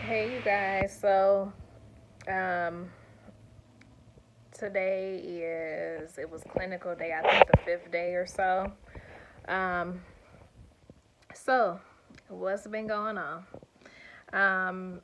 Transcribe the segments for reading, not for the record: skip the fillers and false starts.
Hey, you guys. Um, today it was clinical day, I think the fifth day or so. Um, so, what's been going on? Um,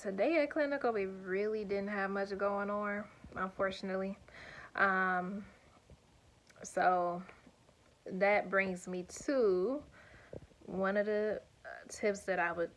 today at clinical, we really didn't have much going on, unfortunately. Um, so, that brings me to one of the tips that I would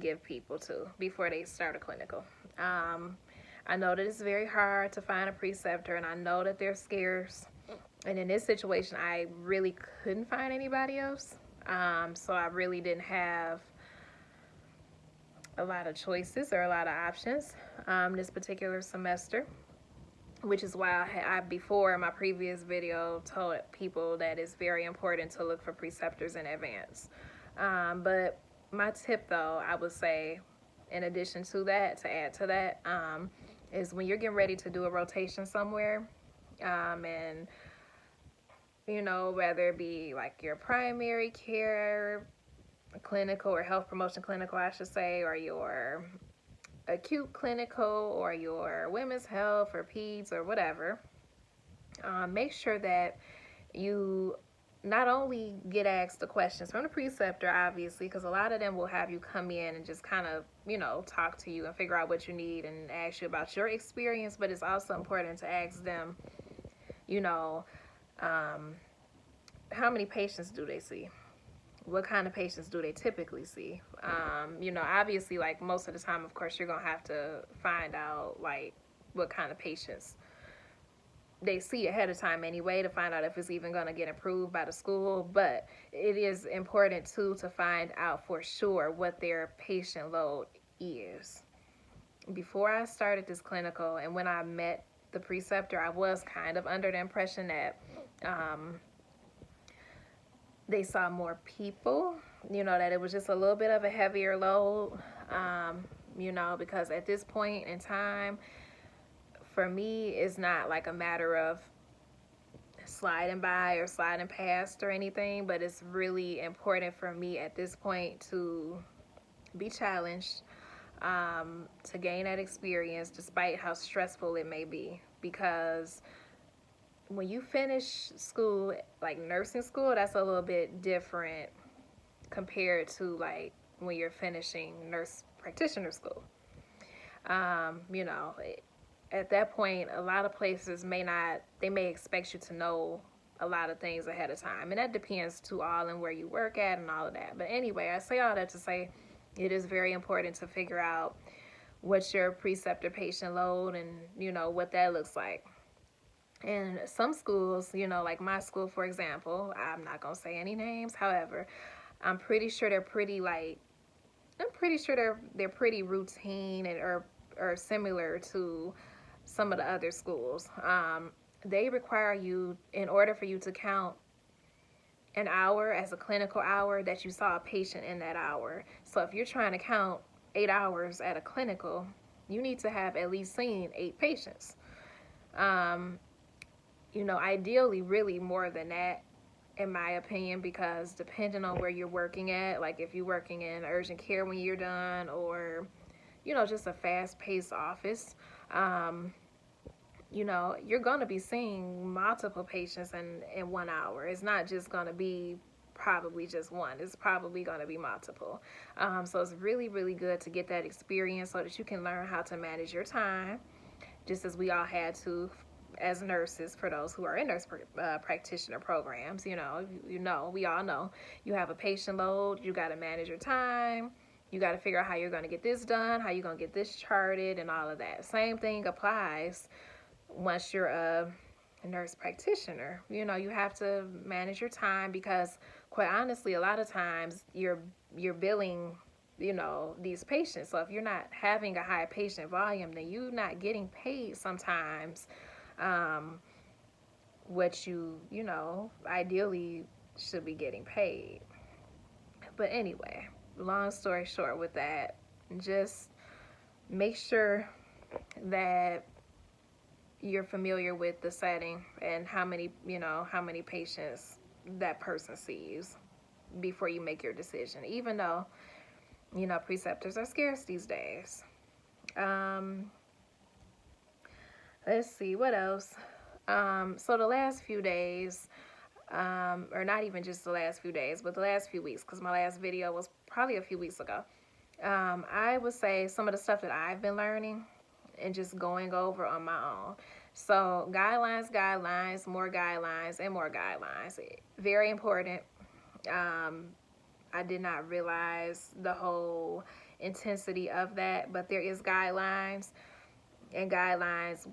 give people to before they start a clinical. Um, I know that it's very hard to find a preceptor, and I know that they're scarce. And in this situation, I really couldn't find anybody else. So I really didn't have a lot of choices or a lot of options this particular semester, which is why I before in my previous video told people that it's very important to look for preceptors in advance. But my tip, though, I would say, in addition to that, to add to that, is when you're getting ready to do a rotation somewhere, and whether it be like your primary care clinical or health promotion clinical, I should say, or your acute clinical or your women's health or peds or whatever, make sure that you not only get asked the questions from the preceptor, obviously, because a lot of them will have you come in and just kind of, talk to you and figure out what you need and ask you about your experience, but it's also important to ask them, you know, um, how many patients do they see? What kind of patients do they typically see? Obviously, like most of the time, of course, you're going to have to find out, like, what kind of patients they see ahead of time anyway to find out if it's even going to get approved by the school. But it is important too to find out for sure what their patient load is. Before I started this clinical and when I met the preceptor, I was kind of under the impression that they saw more people, that it was just a little bit of a heavier load, because at this point in time, for me, it's not like a matter of sliding by or sliding past or anything, but it's really important for me at this point to be challenged, to gain that experience despite how stressful it may be. Because when you finish school, like nursing school, that's a little bit different compared to like when you're finishing nurse practitioner school. Um, you know, at that point, a lot of places they may expect you to know a lot of things ahead of time. And that depends to all and where you work at and all of that. But anyway, I say all that to say it is very important to figure out what's your preceptor patient load and, what that looks like. And some schools, like my school, for example, I'm not going to say any names. However, I'm pretty sure they're pretty like I'm pretty sure they're pretty routine and or similar to some of the other schools. They require you, in order for you to count an hour as a clinical hour, that you saw a patient in that hour. So if you're trying to count 8 hours at a clinical, you need to have at least seen 8 patients. Um, ideally, really more than that, in my opinion, because depending on where you're working at, like if you're working in urgent care when you're done, or just a fast-paced office, um, you're going to be seeing multiple patients in 1 hour. It's not just going to be probably just one. It's probably going to be multiple. So it's really, really good to get that experience so that you can learn how to manage your time, just as we all had to as nurses, for those who are in nurse practitioner programs. We all know you have a patient load. You got to manage your time. You got to figure out how you're going to get this done, how you're going to get this charted, and all of that. Same thing applies once you're a nurse practitioner. You have to manage your time because, quite honestly, a lot of times you're billing these patients. So if you're not having a high patient volume, then you're not getting paid sometimes um, what ideally should be getting paid. But anyway, long story short with that, just make sure that you're familiar with the setting and how many patients that person sees before you make your decision. Even though preceptors are scarce these days. Let's see, what else? So the last few days, or not even just the last few days, but the last few weeks, because my last video was probably a few weeks ago. I would say some of the stuff that I've been learning and just going over on my own. So guidelines, more guidelines, and more guidelines. Very important. I did not realize the whole intensity of that, but there is guidelines. And guidelines,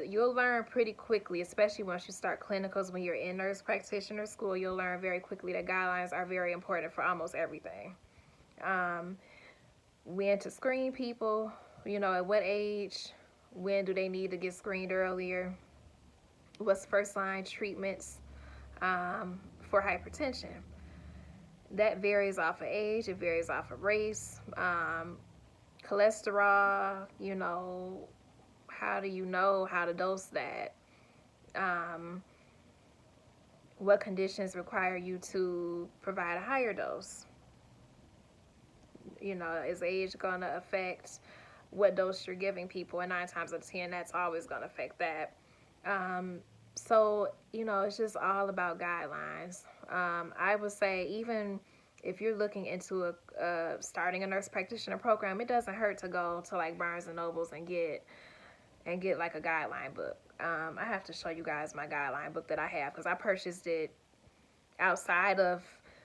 you'll learn pretty quickly, especially once you start clinicals. When you're in nurse practitioner school, you'll learn very quickly that guidelines are very important for almost everything. When to screen people, at what age, when do they need to get screened earlier, what's first line treatments for hypertension. That varies off of age, it varies off of race, cholesterol, how do you know how to dose that? What conditions require you to provide a higher dose? Is age going to affect what dose you're giving people? And 9 times out of 10, that's always going to affect that. So, it's just all about guidelines. I would say even if you're looking into starting a nurse practitioner program, it doesn't hurt to go to like Barnes and Nobles and get like a guideline book. I have to show you guys my guideline book that I have because I purchased it outside of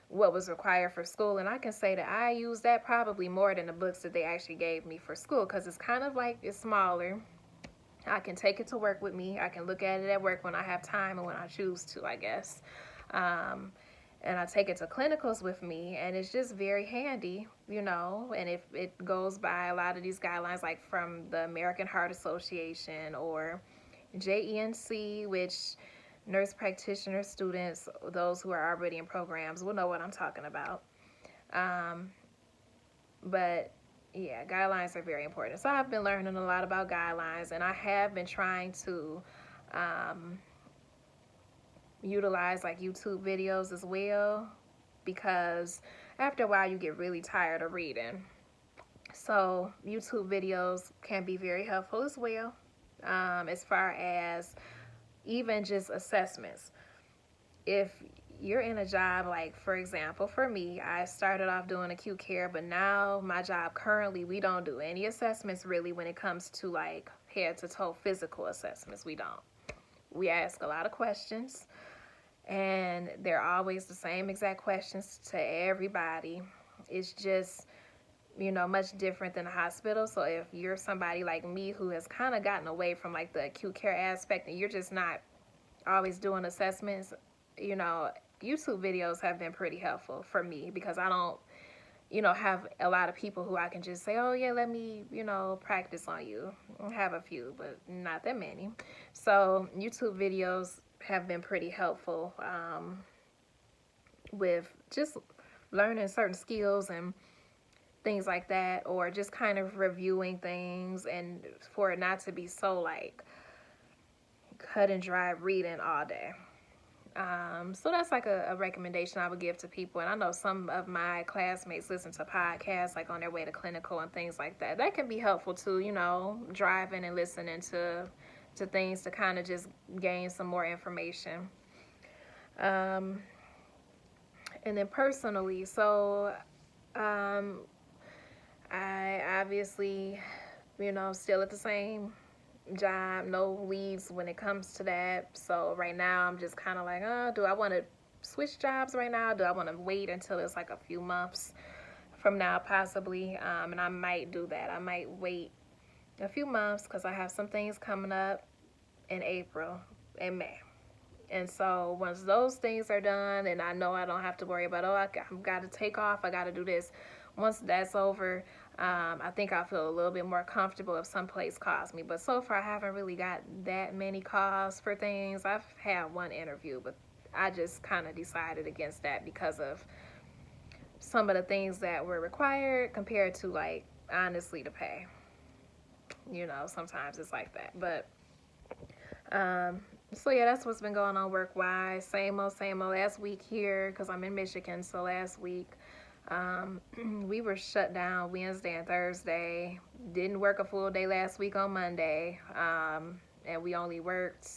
what was required for school, and I can say that I use that probably more than the books that they actually gave me for school because it's kind of like, it's smaller. I can take it to work with me. I can look at it at work when I have time and when I choose to, I guess. And I take it to clinicals with me, and it's just very handy, and if it goes by a lot of these guidelines, like from the American Heart Association or JENC, which nurse practitioner students, those who are already in programs, will know what I'm talking about. But yeah, guidelines are very important. So I've been learning a lot about guidelines, and I have been trying to utilize like YouTube videos as well, because after a while you get really tired of reading. So YouTube videos can be very helpful as well, as far as even just assessments. If you're in a job, like for example, for me, I started off doing acute care, but now my job currently, we don't do any assessments really when it comes to like head to toe physical assessments. We don't. We ask a lot of questions, and they're always the same exact questions to everybody. It's just, much different than a hospital. So if you're somebody like me who has kind of gotten away from like the acute care aspect and you're just not always doing assessments, YouTube videos have been pretty helpful for me because I don't, have a lot of people who I can just say, oh yeah, let me, practice on you. I have a few, but not that many. So YouTube videos have been pretty helpful with just learning certain skills and things like that, or just kind of reviewing things, and for it not to be so like cut and dry reading all day. So that's like a recommendation I would give to people. And I know some of my classmates listen to podcasts like on their way to clinical and things like that. That can be helpful too, driving and listening to things to kind of just gain some more information. And then personally, so I obviously, still at the same job, no leads when it comes to that. So right now I'm just kind of like, do I want to switch jobs right now? Do I want to wait until it's like a few months from now possibly? And I might do that. I might wait a few months because I have some things coming up in April and May. And so once those things are done and I know I don't have to worry about, I've got to take off, I got to do this. Once that's over, I think I'll feel a little bit more comfortable if someplace calls me. But so far, I haven't really got that many calls for things. I've had one interview, but I just kind of decided against that because of some of the things that were required compared to, like, honestly, the pay. Sometimes it's like that. But, so yeah, that's what's been going on work-wise. Same old last week here because I'm in Michigan. So last week, Um, we were shut down Wednesday and Thursday. Didn't work a full day last week on Monday. And we only worked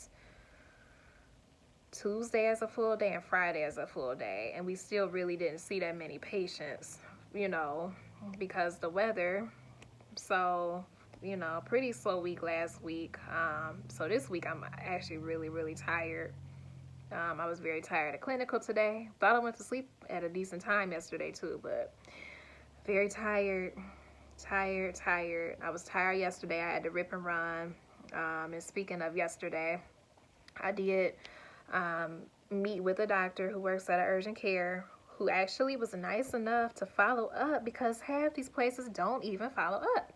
Tuesday as a full day and Friday as a full day. And we still really didn't see that many patients, because the weather. So, pretty slow week last week. So this week I'm actually really, really tired. I was very tired at clinical today. Thought I went to sleep at a decent time yesterday too, but very tired, tired. I was tired yesterday. I had to rip and run. And speaking of yesterday, I did meet with a doctor who works at an urgent care who actually was nice enough to follow up because half these places don't even follow up.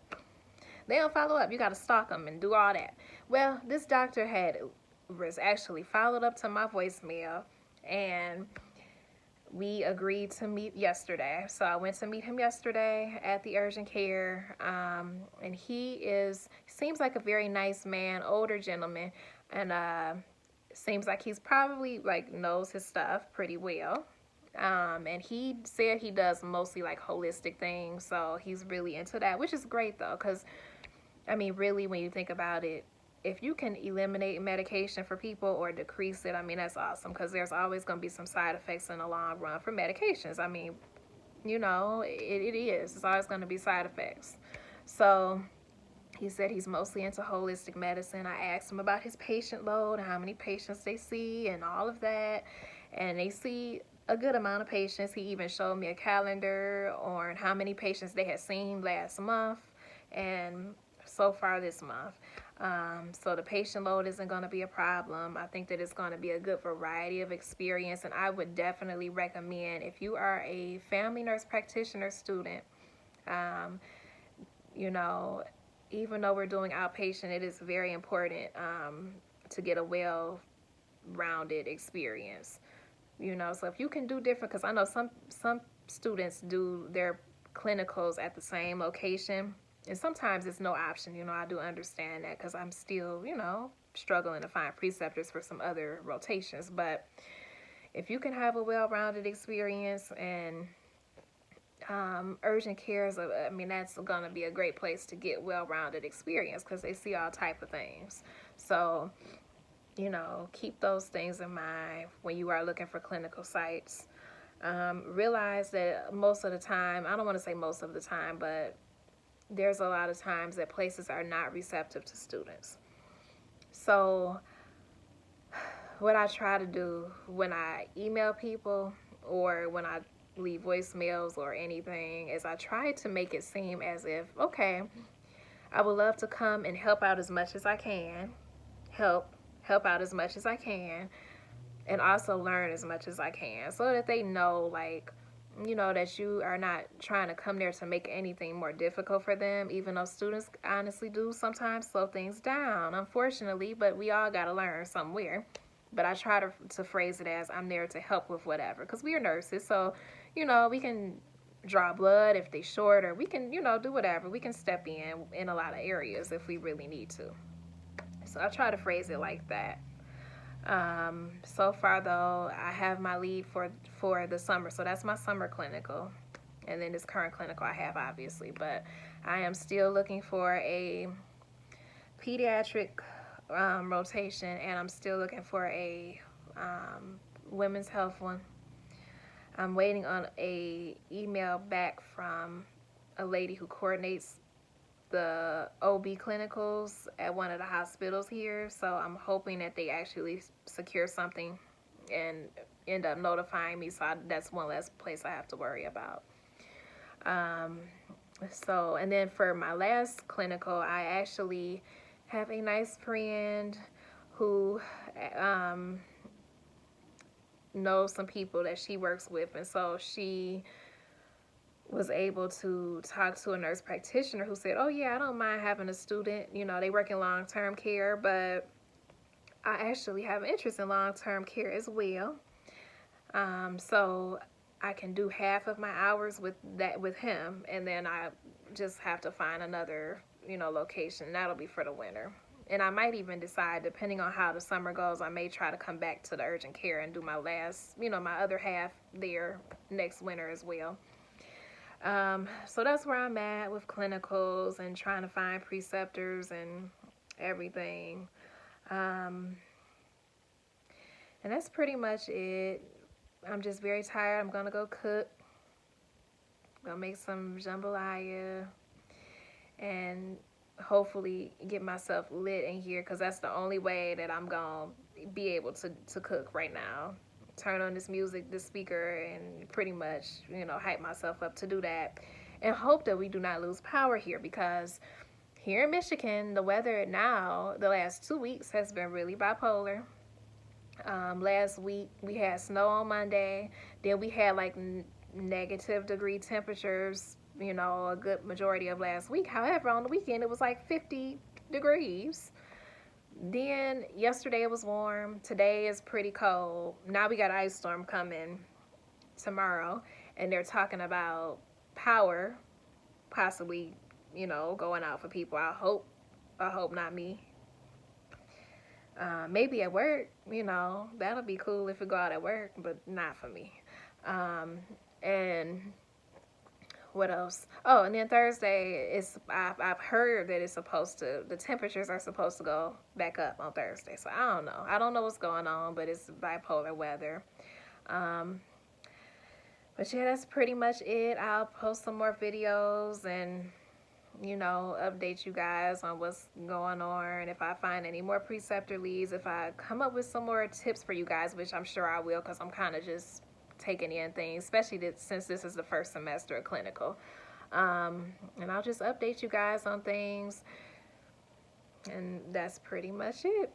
They don't follow up. You got to stalk them and do all that. Well, this doctor was actually followed up to my voicemail, and we agreed to meet yesterday. So I went to meet him yesterday at the urgent care, and he seems like a very nice man, older gentleman, and seems like he's probably like knows his stuff pretty well. And he said he does mostly like holistic things, so he's really into that, which is great though, because I mean, really, when you think about it, if you can eliminate medication for people or decrease it, I mean, that's awesome because there's always going to be some side effects in the long run for medications. I mean, it is. It's always going to be side effects. So he said he's mostly into holistic medicine. I asked him about his patient load, how many patients they see, and all of that. And they see a good amount of patients. He even showed me a calendar on how many patients they had seen last month and so far this month. So the patient load isn't going to be a problem. I think that it's going to be a good variety of experience, and I would definitely recommend if you are a family nurse practitioner student, you know, even though we're doing outpatient, it is very important to get a well-rounded experience. So if you can do different, because I know some students do their clinicals at the same location, and sometimes it's no option. I do understand that because I'm still, struggling to find preceptors for some other rotations. But if you can have a well-rounded experience and urgent care that's going to be a great place to get well-rounded experience because they see all type of things. So, keep those things in mind when you are looking for clinical sites. Realize that most of the time, I don't want to say most of the time, but there's a lot of times that places are not receptive to students. So what I try to do when I email people or when I leave voicemails or anything is I try to make it seem as if, okay, I would love to come and help out as much as I can, help out as much as I can, and also learn as much as I can so that they know, that you are not trying to come there to make anything more difficult for them, even though students honestly do sometimes slow things down, unfortunately, but we all got to learn somewhere. But I try to phrase it as I'm there to help with whatever, because we are nurses, so, we can draw blood if they short, or we can, do whatever. We can step in a lot of areas if we really need to. So I try to phrase it like that. So far though, I have my lead for the summer, so that's my summer clinical, and then this current clinical I have obviously, but I am still looking for a pediatric rotation, and I'm still looking for a women's health one. I'm waiting on a email back from a lady who coordinates the OB clinicals at one of the hospitals here, so I'm hoping that they actually secure something and end up notifying me, so that's one less place I have to worry about. And then for my last clinical, I actually have a nice friend who knows some people that she works with, and so she was able to talk to a nurse practitioner who said, oh yeah, I don't mind having a student, they work in long-term care, but I actually have an interest in long-term care as well. So I can do half of my hours with him, and then I just have to find another, location. That'll be for the winter. And I might even decide, depending on how the summer goes, I may try to come back to the urgent care and do my last, my other half there next winter as well. So that's where I'm at with clinicals and trying to find preceptors and everything. Um, and that's pretty much it. I'm just very tired. I'm gonna go cook. Gonna make some jambalaya and hopefully get myself lit in here because that's the only way that I'm gonna be able to cook right now. Turn on this music, this speaker, and pretty much, hype myself up to do that. And hope that we do not lose power here because here in Michigan, the weather now, the last 2 weeks, has been really bipolar. Last week, we had snow on Monday. Then we had like negative degree temperatures, a good majority of last week. However, on the weekend, it was like 50 degrees. Then yesterday it was warm. Today is pretty cold. Now we got an ice storm coming tomorrow, and they're talking about power possibly, going out for people. I hope not me. Maybe at work, that'll be cool if we go out at work, but not for me. And what else? Oh, and then Thursday is I've heard that the temperatures are supposed to go back up on Thursday. So I don't know. I don't know what's going on, but it's bipolar weather. Um, but yeah, that's pretty much it. I'll post some more videos and update you guys on what's going on. And if I find any more preceptor leads, if I come up with some more tips for you guys, which I'm sure I will because I'm kind of just taking in things, especially since this is the first semester of clinical. And I'll just update you guys on things. And that's pretty much it.